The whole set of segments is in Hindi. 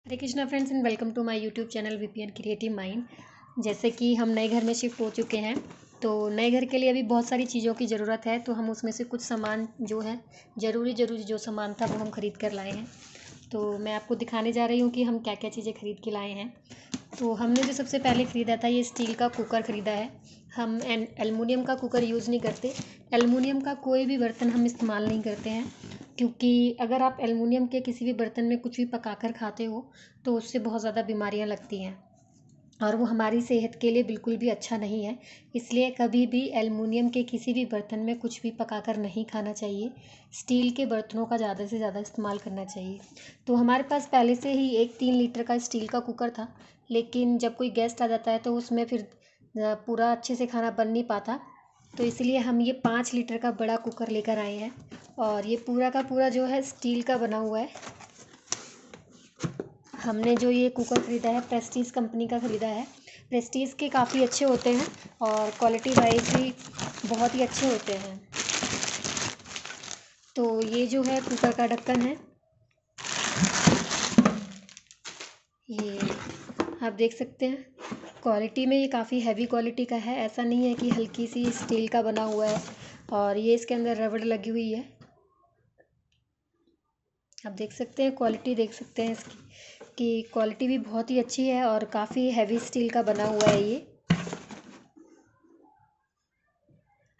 Hare Krishna friends and welcome to my YouTube channel VPN creative mind. जैसे कि हम नए घर में शिफ्ट हो चुके हैं, तो नए घर के लिए अभी बहुत सारी चीज़ों की ज़रूरत है। तो हम उसमें से कुछ सामान जो है ज़रूरी जो सामान था वो हम ख़रीद कर लाए हैं। तो मैं आपको दिखाने जा रही हूँ कि हम क्या क्या चीज़ें ख़रीद के लाए हैं। तो हमने जो सबसे पहले ख़रीदा था, ये स्टील का कुकर ख़रीदा है। हम एलुमिनियम का कुकर यूज़ नहीं करते। एलुमिनियम का कोई भी बर्तन हम इस्तेमाल नहीं करते हैं, क्योंकि अगर आप एलुमिनियम के किसी भी बर्तन में कुछ भी पकाकर खाते हो तो उससे बहुत ज़्यादा बीमारियां लगती हैं और वो हमारी सेहत के लिए बिल्कुल भी अच्छा नहीं है। इसलिए कभी भी एलुमिनियम के किसी भी बर्तन में कुछ भी पकाकर नहीं खाना चाहिए। स्टील के बर्तनों का ज़्यादा से ज़्यादा इस्तेमाल करना चाहिए। तो हमारे पास पहले से ही एक 3 लीटर का स्टील का कुकर था, लेकिन जब कोई गेस्ट आ जाता है तो उसमें फिर पूरा अच्छे से खाना बन नहीं पाता। तो इसलिए हम ये 5 लीटर का बड़ा कुकर लेकर आए हैं और ये पूरा का पूरा जो है स्टील का बना हुआ है। हमने जो ये कुकर ख़रीदा है प्रेस्टीज कंपनी का ख़रीदा है। प्रेस्टीज के काफ़ी अच्छे होते हैं और क्वालिटी वाइज भी बहुत ही अच्छे होते हैं। तो ये जो है कुकर का ढक्कन है, ये आप देख सकते हैं। क्वालिटी में ये काफ़ी हैवी क्वालिटी का है, ऐसा नहीं है कि हल्की सी स्टील का बना हुआ है। और ये इसके अंदर रबड़ लगी हुई है, आप देख सकते हैं। क्वालिटी देख सकते हैं इसकी कि क्वालिटी भी बहुत ही अच्छी है और काफ़ी हैवी स्टील का बना हुआ है ये।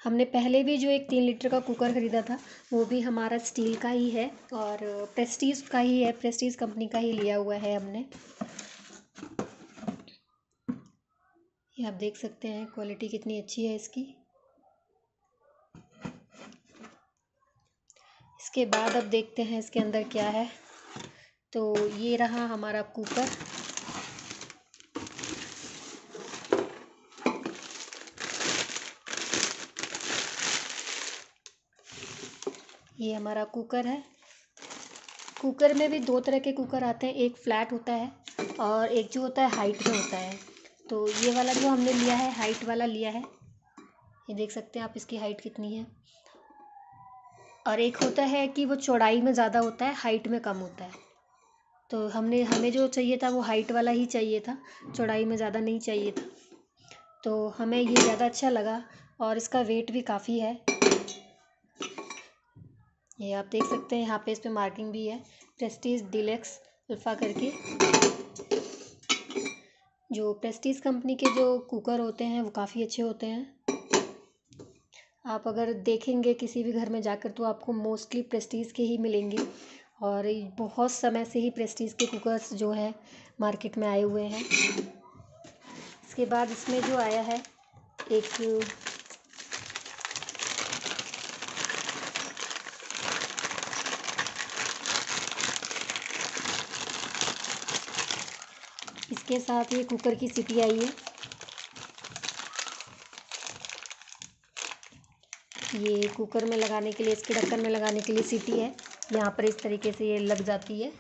हमने पहले भी जो एक 3 लीटर का कुकर ख़रीदा था वो भी हमारा स्टील का ही है और प्रेस्टीज का ही है, प्रेस्टीज कंपनी का ही लिया हुआ है हमने। ये आप देख सकते हैं क्वालिटी कितनी अच्छी है इसकी। इसके बाद अब देखते हैं इसके अंदर क्या है। तो ये रहा हमारा कुकर। ये हमारा कुकर है। कुकर में भी 2 तरह के कुकर आते हैं, एक फ्लैट होता है और एक जो होता है हाइट में होता है। तो ये वाला जो हमने लिया है हाइट वाला लिया है, ये देख सकते हैं आप इसकी हाइट कितनी है। और एक होता है कि वो चौड़ाई में ज़्यादा होता है, हाइट में कम होता है। तो हमें जो चाहिए था वो हाइट वाला ही चाहिए था, चौड़ाई में ज़्यादा नहीं चाहिए था। तो हमें ये ज़्यादा अच्छा लगा और इसका वेट भी काफ़ी है। ये आप देख सकते हैं, यहाँ पे इस पर मार्किंग भी है, प्रेस्टीज डीलक्स अल्फ़ा करके। जो प्रेस्टीज कंपनी के जो कुकर होते हैं वो काफ़ी अच्छे होते हैं। आप अगर देखेंगे किसी भी घर में जाकर तो आपको मोस्टली प्रेस्टीज के ही मिलेंगे और बहुत समय से ही प्रेस्टीज के कुकर्स जो है मार्केट में आए हुए हैं। इसके बाद इसमें जो आया है एक इसके साथ ये कुकर की सीटी आई है। ये कुकर में लगाने के लिए, इसके ढक्कन में लगाने के लिए सीटी है। यहाँ पर इस तरीके से ये लग जाती है।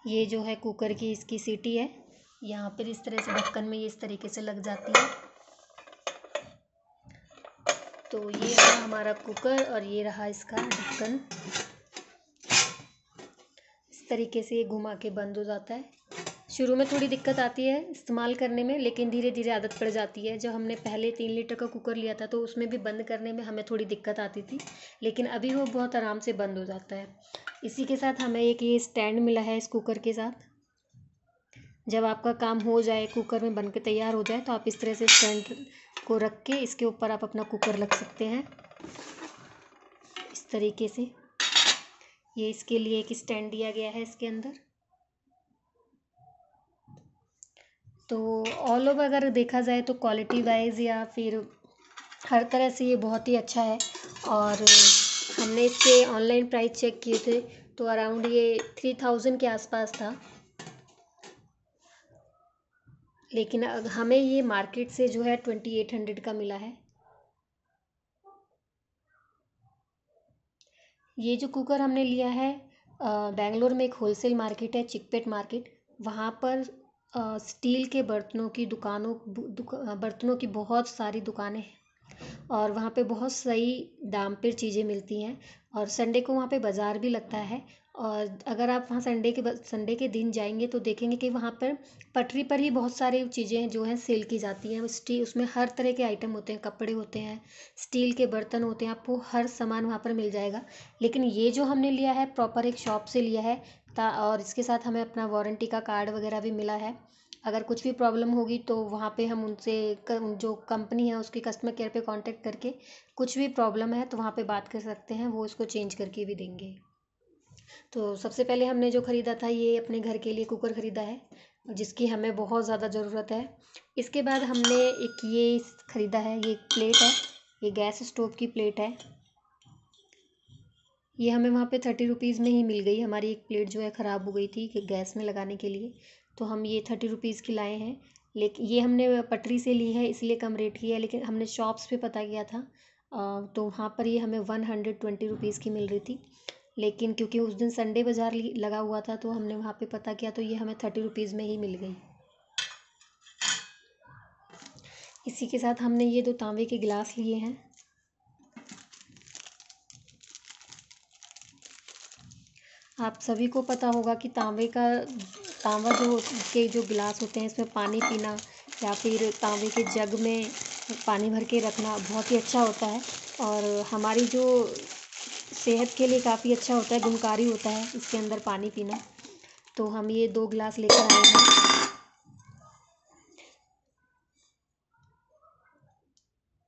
ये जो है कुकर की इसकी सीटी है, यहाँ पर इस तरह से ढक्कन में ये इस तरीके से लग जाती है। तो ये रहा हमारा कुकर और ये रहा इसका ढक्कन। इस तरीके से ये घुमा के बंद हो जाता है। शुरू में थोड़ी दिक्कत आती है इस्तेमाल करने में, लेकिन धीरे धीरे आदत पड़ जाती है। जब हमने पहले 3 लीटर का कुकर लिया था तो उसमें भी बंद करने में हमें थोड़ी दिक्कत आती थी, लेकिन अभी वो बहुत आराम से बंद हो जाता है। इसी के साथ हमें एक ये स्टैंड मिला है इस कुकर के साथ। जब आपका काम हो जाए, कुकर में बन के तैयार हो जाए, तो आप इस तरह से स्टैंड को रख के इसके ऊपर आप अपना कुकर रख सकते हैं इस तरीके से। ये इसके लिए एक स्टैंड दिया गया है इसके अंदर। तो ऑल ओवर अगर देखा जाए तो क्वालिटी वाइज या फिर हर तरह से ये बहुत ही अच्छा है। और हमने इसके ऑनलाइन प्राइस चेक किए थे तो अराउंड ये 3000 के आसपास था, लेकिन हमें ये मार्केट से जो है 2800 का मिला है। ये जो कुकर हमने लिया है, बेंगलोर में एक होलसेल मार्केट है, चिकपेट मार्केट। वहाँ पर स्टील के बर्तनों की बहुत सारी दुकानें हैं और वहाँ पे बहुत सही दाम पर चीज़ें मिलती हैं और संडे को वहाँ पे बाज़ार भी लगता है। और अगर आप वहाँ संडे के दिन जाएंगे तो देखेंगे कि वहाँ पर पटरी पर ही बहुत सारी चीज़ें जो हैं सेल की जाती हैं। उसमें हर तरह के आइटम होते हैं, कपड़े होते हैं, स्टील के बर्तन होते हैं, आपको हर सामान वहाँ पर मिल जाएगा। लेकिन ये जो हमने लिया है प्रॉपर एक शॉप से लिया है, और इसके साथ हमें अपना वारंटी का कार्ड वगैरह भी मिला है। अगर कुछ भी प्रॉब्लम होगी तो वहाँ पे हम उनसे जो कंपनी है उसकी कस्टमर केयर पे कांटेक्ट करके कुछ भी प्रॉब्लम है तो वहाँ पे बात कर सकते हैं, वो इसको चेंज करके भी देंगे। तो सबसे पहले हमने जो ख़रीदा था ये अपने घर के लिए कुकर ख़रीदा है, जिसकी हमें बहुत ज़्यादा ज़रूरत है। इसके बाद हमने एक ये ख़रीदा है, ये एक प्लेट है, ये गैस स्टोव की प्लेट है। ये हमें वहाँ पे 30 रुपीज़ में ही मिल गई। हमारी एक प्लेट जो है ख़राब हो गई थी कि गैस में लगाने के लिए, तो हम ये 30 रुपीज़ की लाए हैं। लेकिन ये हमने पटरी से ली है इसलिए कम रेट की है, लेकिन हमने शॉप्स पे पता किया था तो वहाँ पर ये हमें 120 रुपीज़ की मिल रही थी। लेकिन क्योंकि उस दिन संडे बाज़ार लगा हुआ था तो हमने वहाँ पे पता किया तो ये हमें 30 रुपीज़ में ही मिल गई। इसी के साथ हमने ये 2 तांबे के गिलास लिए हैं। आप सभी को पता होगा कि तांबा जो गिलास होते हैं इसमें पानी पीना या फिर तांबे के जग में पानी भर के रखना बहुत ही अच्छा होता है, और हमारी जो सेहत के लिए काफ़ी अच्छा होता है, गुणकारी होता है इसके अंदर पानी पीना। तो हम ये 2 गिलास लेकर आए हैं।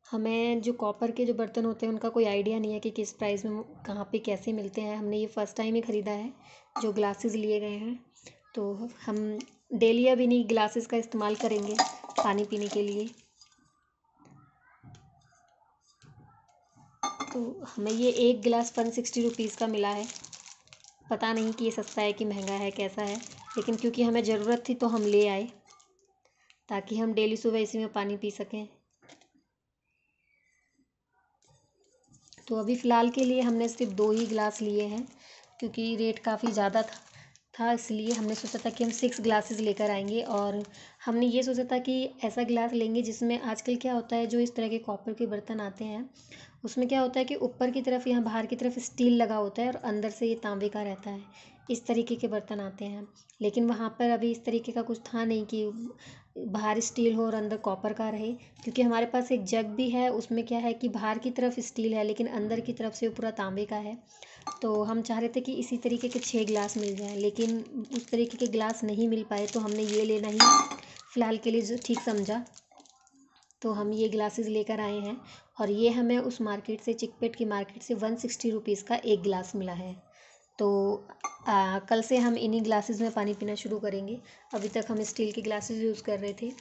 हमें जो कॉपर के जो बर्तन होते हैं उनका कोई आइडिया नहीं है कि किस प्राइस में कहाँ पे कैसे मिलते हैं। हमने ये फ़र्स्ट टाइम ही ख़रीदा है जो ग्लासेस लिए गए हैं। तो हम डेली अब इन्हीं ग्लासेस का इस्तेमाल करेंगे पानी पीने के लिए। तो हमें ये एक गिलास 160 रुपीज़ का मिला है। पता नहीं कि ये सस्ता है कि महंगा है कैसा है, लेकिन क्योंकि हमें ज़रूरत थी तो हम ले आए ताकि हम डेली सुबह इसी में पानी पी सकें। तो अभी फ़िलहाल के लिए हमने सिर्फ 2 ही गिलास लिए हैं, क्योंकि रेट काफ़ी ज़्यादा था इसलिए हमने सोचा था कि हम 6 ग्लासेस लेकर आएंगे। और हमने ये सोचा था कि ऐसा गिलास लेंगे जिसमें आजकल क्या होता है, जो इस तरह के कॉपर के बर्तन आते हैं उसमें क्या होता है कि ऊपर की तरफ यहाँ बाहर की तरफ स्टील लगा होता है और अंदर से ये तांबे का रहता है। इस तरीके के बर्तन आते हैं, लेकिन वहाँ पर अभी इस तरीके का कुछ था नहीं कि बाहर स्टील हो और अंदर कॉपर का रहे। क्योंकि हमारे पास एक जग भी है, उसमें क्या है कि बाहर की तरफ स्टील है लेकिन अंदर की तरफ से वो पूरा तांबे का है। तो हम चाह रहे थे कि इसी तरीके के 6 गिलास मिल जाएं, लेकिन उस तरीके के गिलास नहीं मिल पाए तो हमने ये लेना ही फ़िलहाल के लिए जो ठीक समझा। तो हम ये ग्लासेस लेकर आए हैं, और ये हमें उस मार्केट से, चिकपेट की मार्केट से 160 रुपीज़ का एक गिलास मिला है। तो कल से हम इन्हीं ग्लासेस में पानी पीना शुरू करेंगे। अभी तक हम स्टील के ग्लासेस यूज़ कर रहे थे।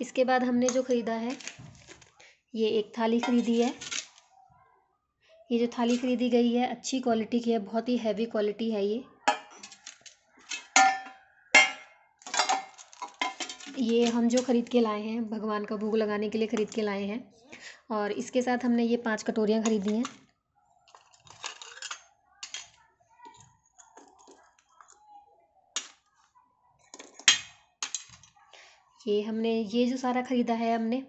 इसके बाद हमने जो ख़रीदा है, ये एक थाली ख़रीदी है। ये जो थाली ख़रीदी गई है अच्छी क्वालिटी की है, बहुत ही हैवी क्वालिटी है ये हम जो ख़रीद के लाए हैं भगवान का भोग लगाने के लिए ख़रीद के लाए हैं। और इसके साथ हमने ये 5 कटोरियाँ ख़रीदी हैं। ये जो सारा ख़रीदा है हमने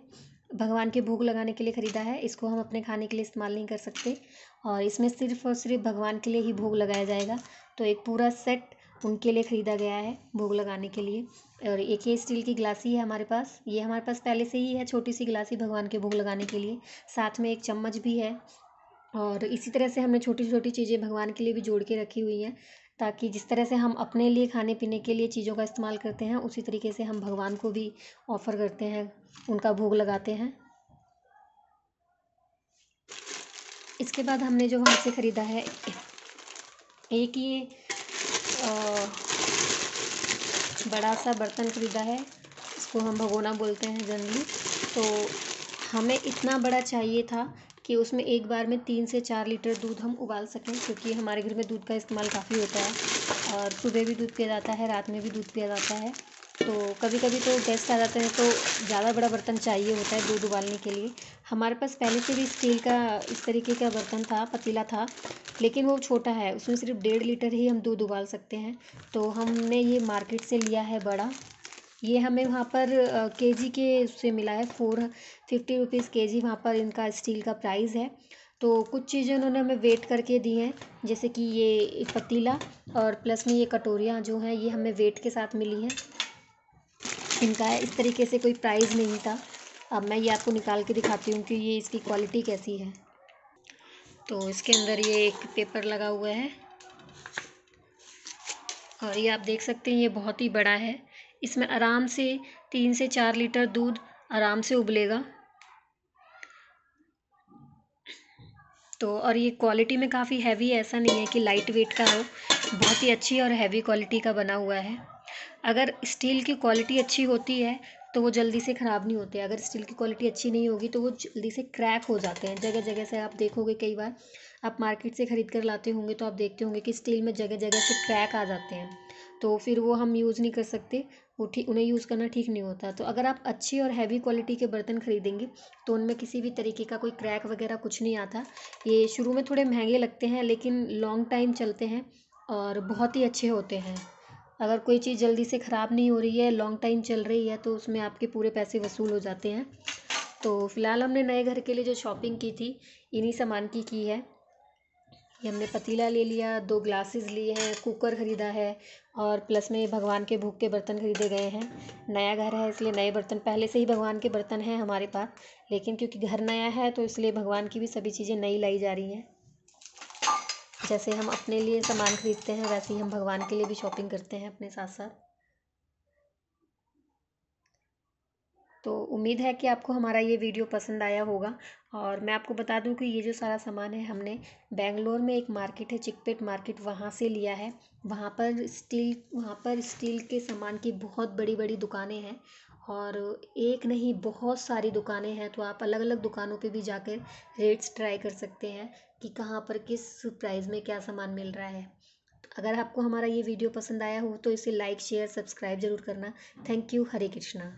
भगवान के भोग लगाने के लिए ख़रीदा है, इसको हम अपने खाने के लिए इस्तेमाल नहीं कर सकते, और इसमें सिर्फ़ और सिर्फ भगवान के लिए ही भोग लगाया जाएगा। तो एक पूरा सेट उनके लिए ख़रीदा गया है भोग लगाने के लिए। और एक ये स्टील की गिलासी है हमारे पास, ये हमारे पास पहले से ही है, छोटी सी गिलासी भगवान के भोग लगाने के लिए। साथ में एक चम्मच भी है, और इसी तरह से हमने छोटी छोटी चीज़ें भगवान के लिए भी जोड़ के रखी हुई हैं, ताकि जिस तरह से हम अपने लिए खाने पीने के लिए चीज़ों का इस्तेमाल करते हैं उसी तरीके से हम भगवान को भी ऑफ़र करते हैं, उनका भोग लगाते हैं। इसके बाद हमने जो वहाँ से ख़रीदा है एक ये बड़ा सा बर्तन ख़रीदा है, इसको हम भगोना बोलते हैं जनरली। तो हमें इतना बड़ा चाहिए था कि उसमें एक बार में 3 से 4 लीटर दूध हम उबाल सकें, क्योंकि हमारे घर में दूध का इस्तेमाल काफ़ी होता है और सुबह भी दूध पिया जाता है, रात में भी दूध पिया जाता है। तो कभी कभी तो गेस्ट आ जाते हैं तो ज़्यादा बड़ा बर्तन चाहिए होता है दूध उबालने के लिए। हमारे पास पहले से भी स्टील का इस तरीके का बर्तन था, पतीला था, लेकिन वो छोटा है, उसमें सिर्फ 1.5 लीटर ही हम दूध उबाल सकते हैं। तो हमने ये मार्केट से लिया है बड़ा। ये हमें वहाँ पर केजी के उससे मिला है, 450 रुपीज़ केजी वहाँ पर इनका स्टील का प्राइस है। तो कुछ चीज़ें उन्होंने हमें वेट करके दी हैं, जैसे कि ये पतीला और प्लस में ये कटोरियाँ जो हैं ये हमें वेट के साथ मिली हैं। इनका इस तरीके से कोई प्राइस नहीं था। अब मैं ये आपको निकाल के दिखाती हूँ कि ये इसकी क्वालिटी कैसी है। तो इसके अंदर ये एक पेपर लगा हुआ है और ये आप देख सकते हैं ये बहुत ही बड़ा है। इसमें आराम से 3 से 4 लीटर दूध आराम से उबलेगा। तो और ये क्वालिटी में काफ़ी हैवी है, ऐसा नहीं है कि लाइट वेट का हो, बहुत ही अच्छी और हैवी क्वालिटी का बना हुआ है। अगर स्टील की क्वालिटी अच्छी होती है तो वो जल्दी से ख़राब नहीं होते। अगर स्टील की क्वालिटी अच्छी नहीं होगी तो वो जल्दी से क्रैक हो जाते हैं। जगह जगह से आप देखोगे, कई बार आप मार्केट से ख़रीद कर लाते होंगे तो आप देखते होंगे कि स्टील में जगह जगह से क्रैक आ जाते हैं, तो फिर वो हम यूज़ नहीं कर सकते। वो ठीक, उन्हें यूज़ करना ठीक नहीं होता। तो अगर आप अच्छी और हैवी क्वालिटी के बर्तन ख़रीदेंगे तो उनमें किसी भी तरीके का कोई क्रैक वगैरह कुछ नहीं आता। ये शुरू में थोड़े महंगे लगते हैं लेकिन लॉन्ग टाइम चलते हैं और बहुत ही अच्छे होते हैं। अगर कोई चीज़ जल्दी से ख़राब नहीं हो रही है, लॉन्ग टाइम चल रही है, तो उसमें आपके पूरे पैसे वसूल हो जाते हैं। तो फ़िलहाल हमने नए घर के लिए जो शॉपिंग की थी इन्हीं सामान की है। ये हमने पतीला ले लिया, 2 ग्लासेस लिए हैं, कुकर ख़रीदा है और प्लस में भगवान के भोग के बर्तन ख़रीदे गए हैं। नया घर है इसलिए नए बर्तन, पहले से ही भगवान के बर्तन हैं हमारे पास, लेकिन क्योंकि घर नया है तो इसलिए भगवान की भी सभी चीज़ें नई लाई जा रही हैं। जैसे हम अपने लिए सामान खरीदते हैं वैसे ही हम भगवान के लिए भी शॉपिंग करते हैं अपने साथ साथ। तो उम्मीद है कि आपको हमारा ये वीडियो पसंद आया होगा। और मैं आपको बता दूं कि ये जो सारा सामान है हमने बेंगलोर में एक मार्केट है, चिकपेट मार्केट, वहाँ से लिया है। वहाँ पर स्टील के सामान की बहुत बड़ी बड़ी दुकानें हैं और एक नहीं बहुत सारी दुकानें हैं। तो आप अलग अलग दुकानों पे भी जाकर रेट्स ट्राई कर सकते हैं कि कहाँ पर किस प्राइस में क्या सामान मिल रहा है। अगर आपको हमारा ये वीडियो पसंद आया हो तो इसे लाइक शेयर सब्सक्राइब ज़रूर करना। Thank you. हरे कृष्णा।